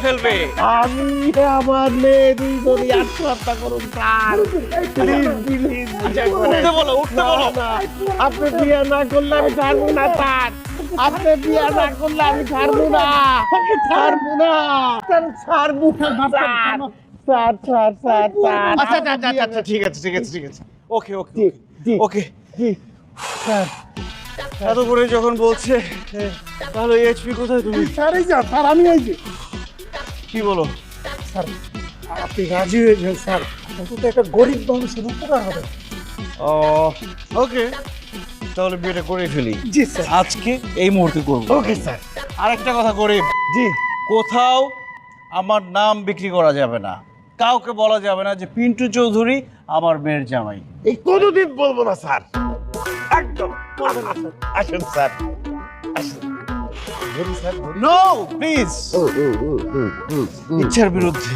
ফেলবে। আমি আমার মেয়ে দুইজনই আত্মহত্যা করুন স্যার, প্লিজ প্লিজ উঠতে বলো, উঠতে বলো। আপনি বিয়ে না করলে আমি ছাড়বো না স্যার, আপনি বিয়ে না করলে আমি ছাড়বো না, ছাড়বো না, ছাড়বো না sir, sir sir sir sir. আচ্ছা আচ্ছা আচ্ছা আচ্ছা, ঠিক আছে ঠিক আছে ঠিক আছে, ওকে ওকে জি জি ওকে। জি স্যার, এত করে যখন বলছে তাহলে এইচপি কোথায় তুমি? স্যার এই যা স্যার, আমি এই যে কি বলো? স্যার, আপনি রাজি হয়েছেন স্যার, অন্তত একটা গরিব মানুষের উপকার হবে। ও ওকে, তাহলে বিয়েটা করে ফেলি জি স্যার। আজকে, এই মুহূর্তে করবো। Okay sir. আরেকটা কথা গরিব, জি কোথাও আমার নাম বিক্রি করা যাবে না, কাউকে বলা যাবে না যে পিন্টু চৌধুরী আমার মেয়ের জামাই। এই কোনোদিন বলবো না স্যার, একদম বলবো না স্যার। আসুন স্যার, আসুন। ধরি স্যার, ধরি। নো প্লিজ, ইচ্ছার বিরুদ্ধে